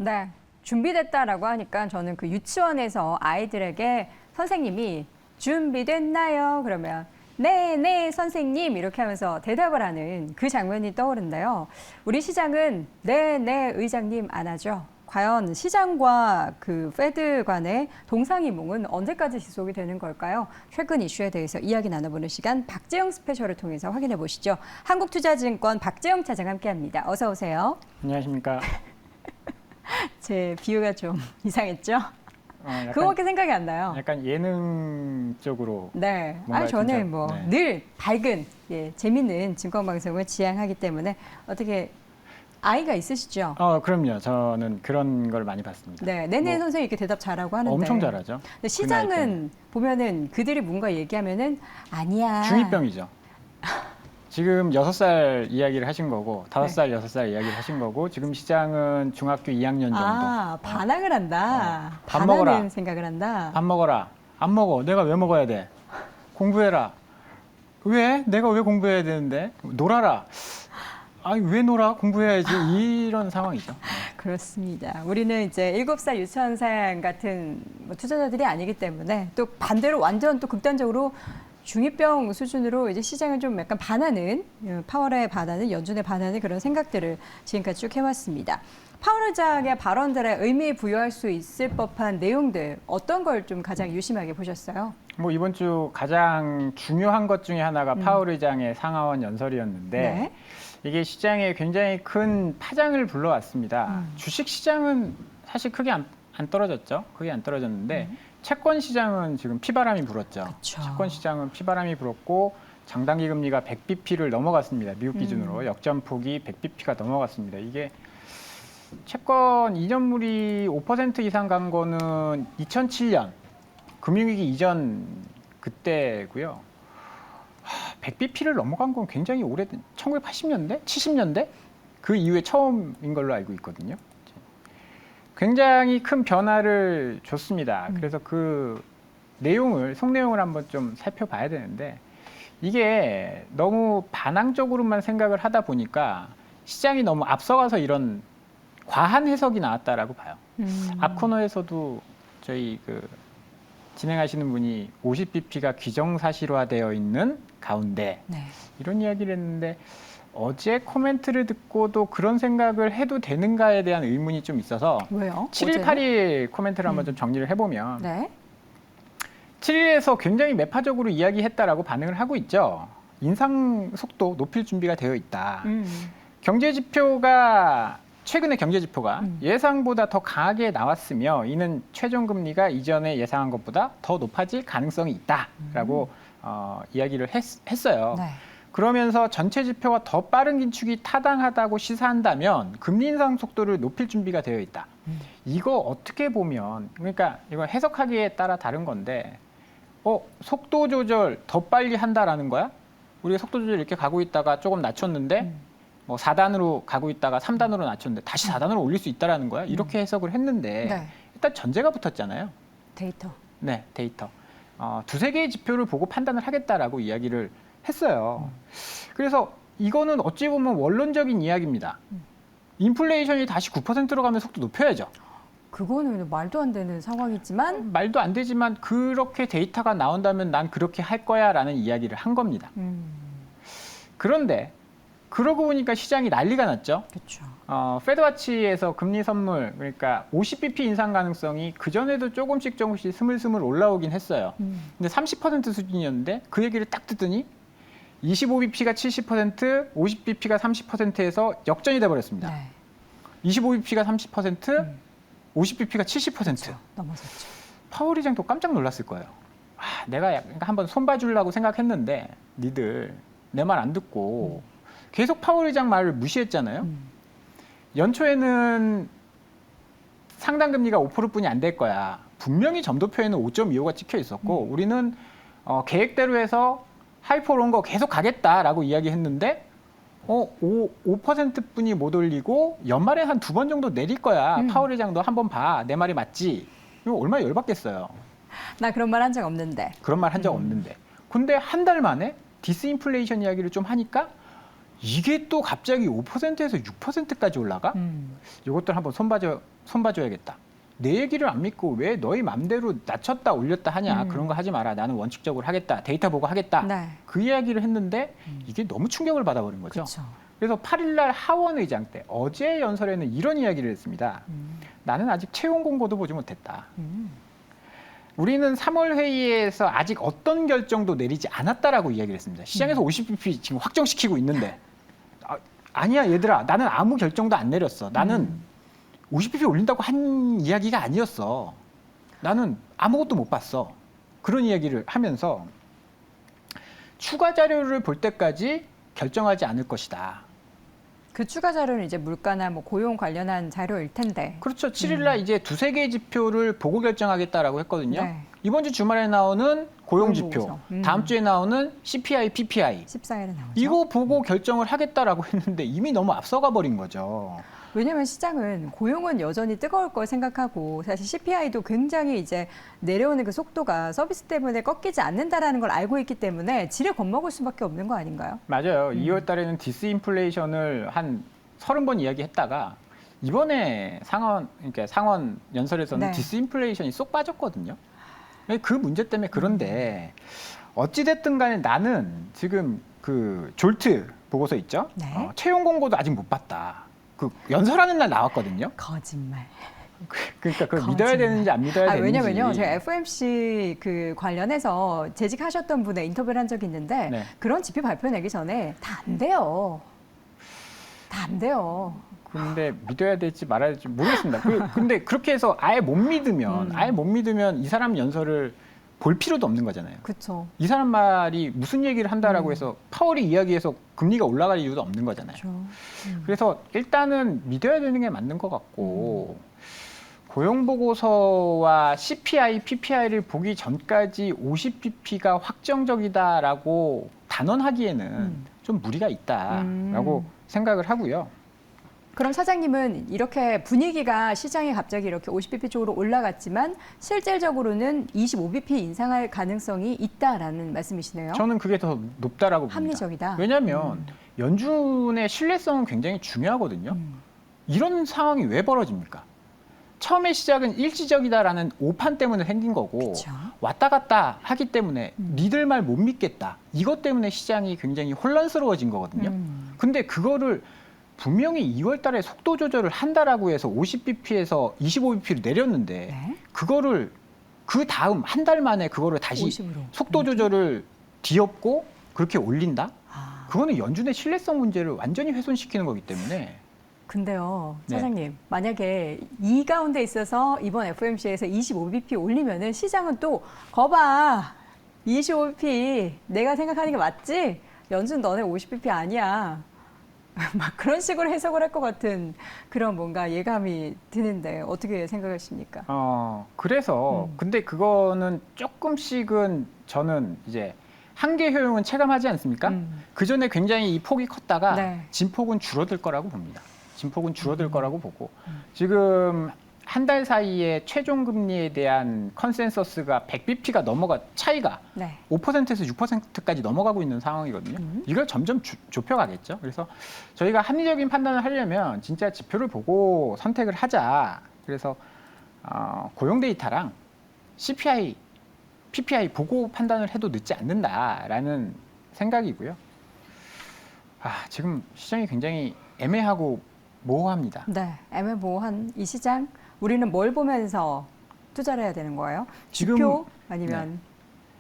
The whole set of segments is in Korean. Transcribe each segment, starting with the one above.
네, 준비됐다라고 하니까 저는 그 유치원에서 아이들에게 선생님이 준비됐나요? 그러면 네, 네, 선생님 이렇게 하면서 대답을 하는 그 장면이 떠오른데요. 우리 시장은 네, 네, 의장님 안 하죠. 과연 시장과 그 페드 간의 동상이몽은 언제까지 지속이 되는 걸까요? 최근 이슈에 대해서 이야기 나눠보는 시간 박재영 스페셜을 통해서 확인해 보시죠. 한국투자증권 박재영 차장 함께합니다. 어서 오세요. 안녕하십니까. 제 비유가 좀 이상했죠? 약간, 그거밖에 생각이 안 나요. 약간 예능 쪽으로. 네. 뭔가 저는 진짜, 뭐 네. 늘 밝은, 재밌는 증권방송을 지향하기 때문에 어떻게 아이가 있으시죠? 그럼요. 저는 그런 걸 많이 봤습니다. 네. 내내 뭐, 선생님 이렇게 대답 잘하고 하는데. 엄청 잘하죠. 근데 시장은 보면은 그들이 뭔가 얘기하면은 아니야. 중2병이죠. 지금 6살 이야기를 하신 거고, 5살, 6살 이야기를 하신 거고, 지금 시장은 중학교 2학년 정도. 반항을 한다. 밥 반하는 먹어라. 생각을 한다. 밥 먹어라. 안 먹어. 내가 왜 먹어야 돼? 공부해라. 왜? 내가 왜 공부해야 되는데? 놀아라. 아니, 왜 놀아? 공부해야지. 이런 상황이죠. 그렇습니다. 우리는 이제 7살 유치원생 같은 뭐 투자자들이 아니기 때문에 또 반대로 완전 또 극단적으로 중2병 수준으로 이제 시장을 좀 약간 반하는, 파월에 반하는, 연준에 반하는 그런 생각들을 지금까지 쭉 해왔습니다. 파월 의장의 발언들에 의미 부여할 수 있을 법한 내용들 어떤 걸 좀 가장 유심하게 보셨어요? 뭐 이번 주 가장 중요한 것 중에 하나가 파월 의장의 상하원 연설이었는데 네. 이게 시장에 굉장히 큰 파장을 불러왔습니다. 주식 시장은 사실 크게 안 떨어졌죠. 크게 안 떨어졌는데 채권 시장은 지금 피바람이 불었죠. 그쵸. 채권 시장은 피바람이 불었고 장단기 금리가 100bp를 넘어갔습니다. 미국 기준으로 역전폭이 100bp가 넘어갔습니다. 이게 채권 이전물이 5% 이상 간 거는 2007년 금융위기 이전 그때고요. 100bp를 넘어간 건 굉장히 오래된 1980년대, 70년대 그 이후에 처음인 걸로 알고 있거든요. 굉장히 큰 변화를 줬습니다. 그래서 그 내용을 속내용을 한번 좀 살펴봐야 되는데 이게 너무 반항적으로만 생각을 하다 보니까 시장이 너무 앞서가서 이런 과한 해석이 나왔다라고 봐요. 앞 코너에서도 저희 그 진행하시는 분이 50bp가 기정사실화되어 있는 가운데 네. 이런 이야기를 했는데 어제 코멘트를 듣고도 그런 생각을 해도 되는가에 대한 의문이 좀 있어서 왜요? 7일, 8일 코멘트를 한번 좀 정리를 해보면 네. 7일에서 굉장히 매파적으로 이야기했다라고 반응을 하고 있죠. 인상 속도 높일 준비가 되어 있다. 경제 지표가 최근의 경제 지표가 예상보다 더 강하게 나왔으며 이는 최종 금리가 이전에 예상한 것보다 더 높아질 가능성이 있다라고 이야기를 했어요. 네. 그러면서 전체 지표가 더 빠른 긴축이 타당하다고 시사한다면 금리 인상 속도를 높일 준비가 되어 있다. 이거 어떻게 보면 그러니까 이건 해석하기에 따라 다른 건데 속도 조절 더 빨리 한다라는 거야? 우리가 속도 조절 이렇게 가고 있다가 조금 낮췄는데 뭐 4단으로 가고 있다가 3단으로 낮췄는데 다시 4단으로 올릴 수 있다라는 거야? 이렇게 해석을 했는데 네. 일단 전제가 붙었잖아요. 데이터. 네, 데이터. 두세 개의 지표를 보고 판단을 하겠다라고 이야기를 했어요. 그래서 이거는 어찌 보면 원론적인 이야기입니다. 인플레이션이 다시 9%로 가면 속도 높여야죠. 그거는 말도 안 되는 상황이지만 말도 안 되지만 그렇게 데이터가 나온다면 난 그렇게 할 거야라는 이야기를 한 겁니다. 그런데 그러고 보니까 시장이 난리가 났죠. 그렇죠. 페드와치에서 금리 선물 그러니까 50bp 인상 가능성이 그전에도 조금씩 스물스물 올라오긴 했어요. 근데 30% 수준이었는데 그 얘기를 딱 듣더니 25bp가 70%, 50bp가 30%에서 역전이 돼버렸습니다. 네. 25bp가 30%, 50bp가 70%. 그렇죠. 넘어섰죠. 파월 의장도 깜짝 놀랐을 거예요. 내가 약간 한번 손봐주려고 생각했는데 니들 내 말 안 듣고 계속 파월 의장 말을 무시했잖아요. 연초에는 상당 금리가 5%뿐이 안 될 거야. 분명히 점도표에는 5.25가 찍혀 있었고 우리는 계획대로 해서 하이퍼론 거 계속 가겠다라고 이야기했는데 5%뿐이 못 올리고 연말에 한 2번 정도 내릴 거야. 파월 의장도 한번 봐. 내 말이 맞지? 이거 얼마나 열받겠어요. 나 그런 말 한 적 없는데. 그런 말 한 적 없는데. 근데 한 달 만에 디스인플레이션 이야기를 좀 하니까 이게 또 갑자기 5%에서 6%까지 올라가? 이것들 한번 손봐줘야겠다. 내 얘기를 안 믿고 왜 너희 맘대로 낮췄다 올렸다 하냐. 그런 거 하지 마라. 나는 원칙적으로 하겠다. 데이터 보고 하겠다. 네. 그 이야기를 했는데 이게 너무 충격을 받아버린 거죠. 그쵸. 그래서 8일날 하원 의장 때 어제 연설에는 이런 이야기를 했습니다. 나는 아직 채용 공고도 보지 못했다. 우리는 3월 회의에서 아직 어떤 결정도 내리지 않았다라고 이야기를 했습니다. 시장에서 50bp 지금 확정시키고 있는데 아니야 얘들아 나는 아무 결정도 안 내렸어. 나는 50bp 올린다고 한 이야기가 아니었어. 나는 아무것도 못 봤어. 그런 이야기를 하면서 추가 자료를 볼 때까지 결정하지 않을 것이다. 그 추가 자료는 이제 물가나 뭐 고용 관련한 자료일 텐데. 그렇죠. 7일날 이제 두세 개의 지표를 보고 결정하겠다라고 했거든요. 네. 이번 주 주말에 나오는 고용 지표, 고용보고서. 다음 주에 나오는 CPI, PPI. 14일에 나오죠. 이거 보고 결정을 하겠다라고 했는데 이미 너무 앞서가 버린 거죠. 왜냐하면 시장은 고용은 여전히 뜨거울 걸 생각하고 사실 CPI도 굉장히 이제 내려오는 그 속도가 서비스 때문에 꺾이지 않는다라는 걸 알고 있기 때문에 지레 겁먹을 수밖에 없는 거 아닌가요? 맞아요. 2월 달에는 디스인플레이션을 한 30번 이야기했다가 이번에 그러니까 상원 연설에서는 네. 디스인플레이션이 쏙 빠졌거든요. 그 문제 때문에 그런데 어찌됐든 간에 나는 지금 그 졸트 보고서 있죠. 네. 채용 공고도 아직 못 봤다. 그 연설하는 날 나왔거든요. 거짓말. 그러니까 그걸 거짓말. 믿어야 되는지 안 믿어야 되는지. 왜냐면요, 제가 FMC 그 관련해서 재직하셨던 분의 인터뷰를 한 적이 있는데 네. 그런 지표 발표내기 전에 다 안 돼요. 다 안 돼요. 근데 믿어야 될지 말아야 될지 모르겠습니다. 근데 그렇게 해서 아예 못 믿으면 이 사람 연설을 볼 필요도 없는 거잖아요. 그렇죠. 이 사람 말이 무슨 얘기를 한다라고 해서 파월이 이야기해서 금리가 올라갈 이유도 없는 거잖아요. 그렇죠. 그래서 일단은 믿어야 되는 게 맞는 것 같고 고용 보고서와 CPI, PPI를 보기 전까지 50bp가 확정적이다라고 단언하기에는 좀 무리가 있다라고 생각을 하고요. 그럼 사장님은 이렇게 분위기가 시장이 갑자기 이렇게 50bp 쪽으로 올라갔지만 실질적으로는 25bp 인상할 가능성이 있다라는 말씀이시네요. 저는 그게 더 높다라고 봅니다. 합리적이다. 왜냐하면 연준의 신뢰성은 굉장히 중요하거든요. 이런 상황이 왜 벌어집니까? 처음에 시작은 일시적이다라는 오판 때문에 생긴 거고 그쵸. 왔다 갔다 하기 때문에 니들 말 못 믿겠다. 이것 때문에 시장이 굉장히 혼란스러워진 거거든요. 근데 그거를 분명히 2월 달에 속도 조절을 한다라고 해서 50bp에서 25bp를 내렸는데 네. 그거를 그 다음 한 달 만에 그거를 다시 50으로. 속도 조절을 뒤엎고 그렇게 올린다? 아, 그거는 연준의 신뢰성 문제를 완전히 훼손시키는 거기 때문에 근데요, 네. 사장님, 만약에 이 가운데 있어서 이번 FOMC에서 25bp 올리면은 시장은 또 거봐, 25bp 내가 생각하는 게 맞지? 연준 너네 50bp 아니야. 막 그런 식으로 해석을 할 것 같은 그런 뭔가 예감이 드는데 어떻게 생각하십니까? 그래서 근데 그거는 조금씩은 저는 이제 한계 효용은 체감하지 않습니까? 그 전에 굉장히 이 폭이 컸다가 네. 진폭은 줄어들 거라고 봅니다. 진폭은 줄어들 거라고 보고 지금 한 달 사이에 최종 금리에 대한 컨센서스가 100bp가 차이가 네. 5%에서 6%까지 넘어가고 있는 상황이거든요. 이걸 점점 좁혀가겠죠. 그래서 저희가 합리적인 판단을 하려면 진짜 지표를 보고 선택을 하자. 그래서 고용 데이터랑 CPI, PPI 보고 판단을 해도 늦지 않는다라는 생각이고요. 지금 시장이 굉장히 애매하고 모호합니다. 네, 애매모호한 이 시장 우리는 뭘 보면서 투자를 해야 되는 거예요? 지금- 지표 아니면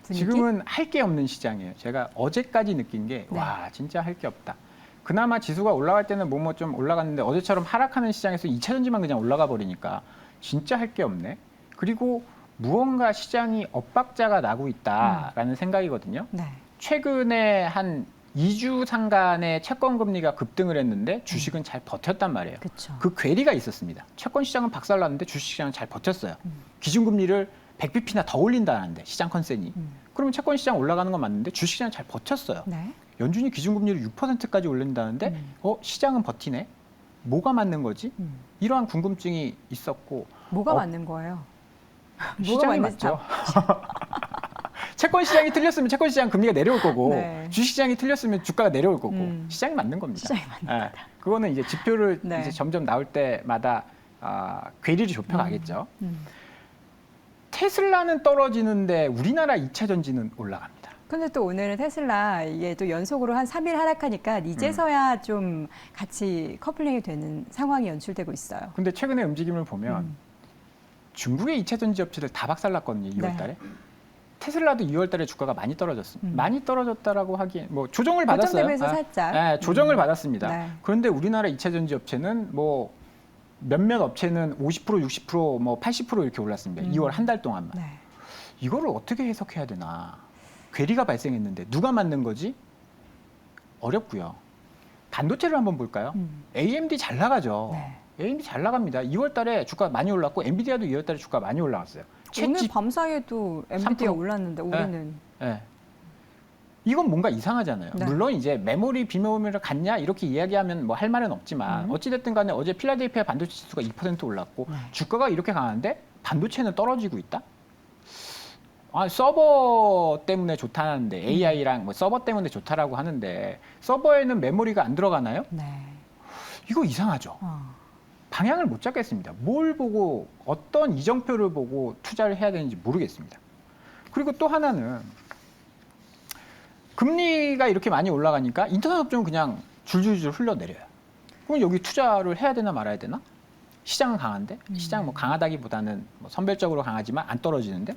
분위기? 지금은 할 게 없는 시장이에요. 제가 어제까지 느낀 게 와 진짜 할 게 없다. 그나마 지수가 올라갈 때는 뭐 좀 올라갔는데 어제처럼 하락하는 시장에서 2차전지만 그냥 올라가 버리니까 진짜 할 게 없네. 그리고 무언가 시장이 엇박자가 나고 있다라는 생각이거든요. 네. 최근에 한 2주 상간에 채권 금리가 급등을 했는데 주식은 잘 버텼단 말이에요. 그렇죠. 그 괴리가 있었습니다. 채권 시장은 박살났는데 주식 시장은 잘 버텼어요. 기준금리를 100bp나 더 올린다는데 시장 컨센이. 그러면 채권 시장 올라가는 건 맞는데 주식 시장 잘 버텼어요. 네. 연준이 기준금리를 6%까지 올린다는데 시장은 버티네? 뭐가 맞는 거지? 이러한 궁금증이 있었고 뭐가 맞는 거예요? 시장이 맞는지 맞죠. 채권 시장이 틀렸으면 채권 시장 금리가 내려올 거고 네. 주식 시장이 틀렸으면 주가가 내려올 거고 음. 시장이 맞는 겁니다. 시장이 맞는 예, 그거는 이제 지표를 네. 이제 점점 나올 때마다 괴리를 좁혀가겠죠. 테슬라는 떨어지는데 우리나라 2차 전지는 올라갑니다. 근데 또 오늘은 테슬라 이게 또 연속으로 한 3일 하락하니까 이제서야 좀 같이 커플링이 되는 상황이 연출되고 있어요. 근데 최근의 움직임을 보면 중국의 2차 전지 업체들 다 박살났거든요. 2월 달에. 테슬라도 2월 달에 주가가 많이 떨어졌습니다. 많이 떨어졌다라고 하기엔 뭐 조정을 받았어요. 고점되면서 살짝. 네, 조정을 받았습니다. 네. 그런데 우리나라 2차 전지 업체는 뭐 몇몇 업체는 50%, 60%, 뭐 80% 이렇게 올랐습니다. 2월 한 달 동안만. 네. 이거를 어떻게 해석해야 되나? 괴리가 발생했는데 누가 만든 거지? 어렵고요. 반도체를 한번 볼까요? AMD 잘 나가죠. 네. AMD 잘 나갑니다. 2월 달에 주가 많이 올랐고 엔비디아도 2월 달에 주가 많이 올라갔어요. 오늘 밤사이에도 엔비디아 3%. 올랐는데 우리는 네. 이건 뭔가 이상하잖아요. 네. 물론 이제 메모리 비메모리를 갔냐 이렇게 이야기하면 뭐 할 말은 없지만 어찌됐든 간에 어제 필라델피아 반도체 지수가 2% 올랐고 네. 주가가 이렇게 강한데 반도체는 떨어지고 있다? 서버 때문에 좋다는데 AI랑 뭐 서버 때문에 좋다라고 하는데 서버에는 메모리가 안 들어가나요? 네. 이거 이상하죠. 어. 방향을 못 잡겠습니다. 뭘 보고 어떤 이정표를 보고 투자를 해야 되는지 모르겠습니다. 그리고 또 하나는 금리가 이렇게 많이 올라가니까 인터넷 업종은 그냥 줄줄줄 흘러내려요. 그럼 여기 투자를 해야 되나 말아야 되나? 시장은 강한데 시장 뭐 강하다기보다는 뭐 선별적으로 강하지만 안 떨어지는데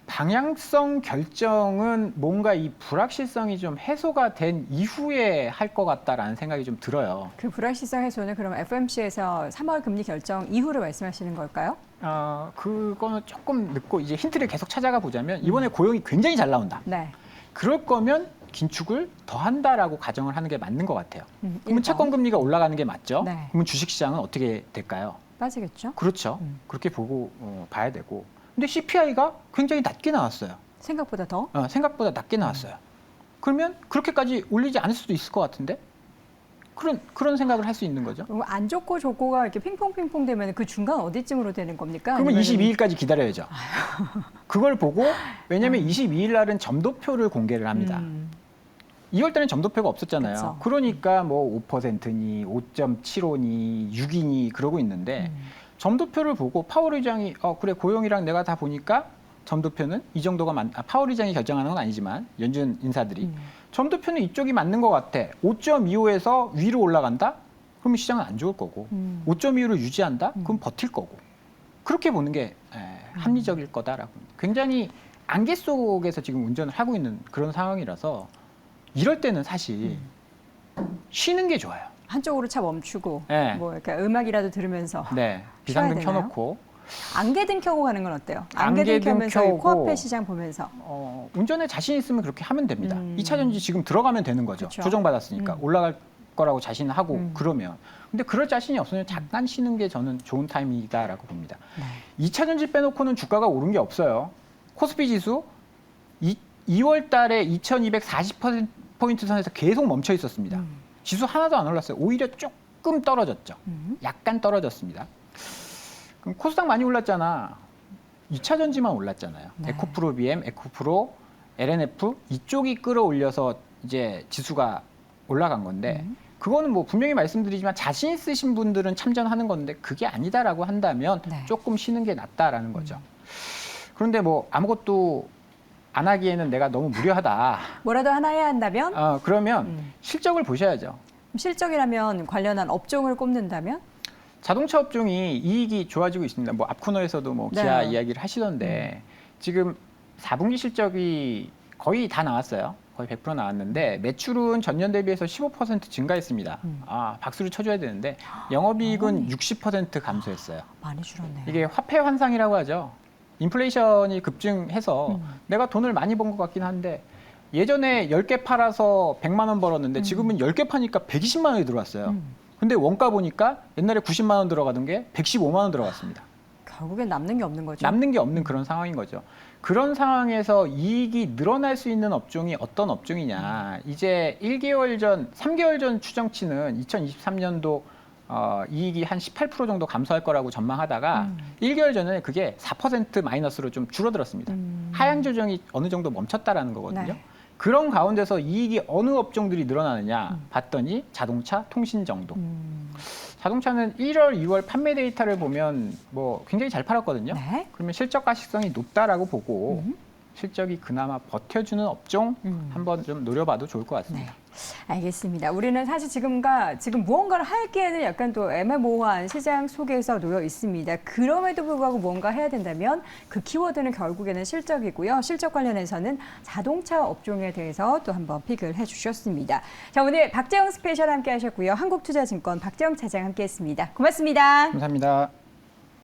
방향성 결정은 뭔가 이 불확실성이 좀 해소가 된 이후에 할 것 같다라는 생각이 좀 들어요. 그 불확실성 해소는 그럼 FOMC에서 3월 금리 결정 이후를 말씀하시는 걸까요? 그거는 조금 늦고 이제 힌트를 계속 찾아가 보자면 이번에 고용이 굉장히 잘 나온다. 네. 그럴 거면 긴축을 더 한다라고 가정을 하는 게 맞는 것 같아요. 그러면 1번. 채권 금리가 올라가는 게 맞죠? 네. 그러면 주식 시장은 어떻게 될까요? 빠지겠죠? 그렇죠. 그렇게 보고 봐야 되고. 근데 CPI가 굉장히 낮게 나왔어요. 생각보다 더? 생각보다 낮게 나왔어요. 그러면 그렇게까지 올리지 않을 수도 있을 것 같은데? 그런 생각을 할 수 있는 거죠. 그럼 안 좋고 좋고가 이렇게 핑퐁핑퐁 되면 그 중간 어디쯤으로 되는 겁니까? 그러면 아니면은 22일까지 기다려야죠. 그걸 보고 왜냐하면 22일 날은 점도표를 공개를 합니다. 2월 달엔 점도표가 없었잖아요. 그쵸. 그러니까 뭐 5%니 5.75니 6이니 그러고 있는데 점도표를 보고 파월 의장이 그래 고용이랑 내가 다 보니까 점도표는 이 정도가 파월 의장이 결정하는 건 아니지만 연준 인사들이 점도표는 이쪽이 맞는 것 같아. 5.25에서 위로 올라간다? 그러면 시장은 안 좋을 거고 5.25를 유지한다? 그럼 버틸 거고 그렇게 보는 게 합리적일 거다라고. 굉장히 안개 속에서 지금 운전을 하고 있는 그런 상황이라서 이럴 때는 사실 쉬는 게 좋아요. 한쪽으로 차 멈추고 네. 뭐 이렇게 음악이라도 들으면서 네, 비상등 쉬어야 되나요? 켜놓고 안개등 켜고 가는 건 어때요? 안개등 안개등 켜면서 켜고 코앞에 시장 보면서 운전에 자신 있으면 그렇게 하면 됩니다. 2차 전지 지금 들어가면 되는 거죠. 그쵸. 조정받았으니까 올라갈 거라고 자신하고 그러면. 근데 그럴 자신이 없으면 잠깐 쉬는 게 저는 좋은 타이밍이다라고 봅니다. 네. 2차 전지 빼놓고는 주가가 오른 게 없어요. 코스피 지수 2월 달에 2240포인트 선에서 계속 멈춰 있었습니다. 지수 하나도 안 올랐어요. 오히려 조금 떨어졌죠. 약간 떨어졌습니다. 그럼 코스닥 많이 올랐잖아. 2차 전지만 올랐잖아요. 네. 에코프로 BM, 에코프로, LNF 이쪽이 끌어올려서 이제 지수가 올라간 건데 그거는 뭐 분명히 말씀드리지만 자신 있으신 분들은 참전하는 건데 그게 아니다라고 한다면 네. 조금 쉬는 게 낫다라는 거죠. 그런데 뭐 아무것도 안 하기에는 내가 너무 무료하다. 뭐라도 하나 해야 한다면 그러면 실적을 보셔야죠. 실적이라면 관련한 업종을 꼽는다면 자동차 업종이 이익이 좋아지고 있습니다. 뭐 앞코너에서도 뭐 네. 기아 이야기를 하시던데 지금 4분기 실적이 거의 다 나왔어요. 거의 100% 나왔는데 매출은 전년 대비해서 15% 증가했습니다. 박수를 쳐줘야 되는데 영업이익은 60% 감소했어요. 많이 줄었네요. 이게 화폐 환상이라고 하죠. 인플레이션이 급증해서 내가 돈을 많이 번 것 같긴 한데 예전에 10개 팔아서 100만 원 벌었는데 지금은 10개 파니까 120만 원이 들어왔어요. 근데 원가 보니까 옛날에 90만 원 들어가던 게 115만 원 들어갔습니다. 결국엔 남는 게 없는 거죠. 남는 게 없는 그런 상황인 거죠. 그런 상황에서 이익이 늘어날 수 있는 업종이 어떤 업종이냐. 이제 1개월 전, 3개월 전 추정치는 2023년도 이익이 한 18% 정도 감소할 거라고 전망하다가 1개월 전에 그게 4% 마이너스로 좀 줄어들었습니다. 하향 조정이 어느 정도 멈췄다라는 거거든요. 네. 그런 가운데서 이익이 어느 업종들이 늘어나느냐 봤더니 자동차, 통신 정도. 자동차는 1월, 2월 판매 데이터를 보면 뭐 굉장히 잘 팔았거든요. 네. 그러면 실적 가식성이 높다라고 보고 실적이 그나마 버텨주는 업종 한번 좀 노려봐도 좋을 것 같습니다. 네. 알겠습니다. 우리는 사실 지금 무언가를 하기에는 약간 또 애매모호한 시장 속에서 놓여 있습니다. 그럼에도 불구하고 뭔가 해야 된다면 그 키워드는 결국에는 실적이고요. 실적 관련해서는 자동차 업종에 대해서 또 한번 픽을 해주셨습니다. 자, 오늘 박재영 스페셜 함께 하셨고요. 한국투자증권 박재영 차장 함께 했습니다. 고맙습니다. 감사합니다.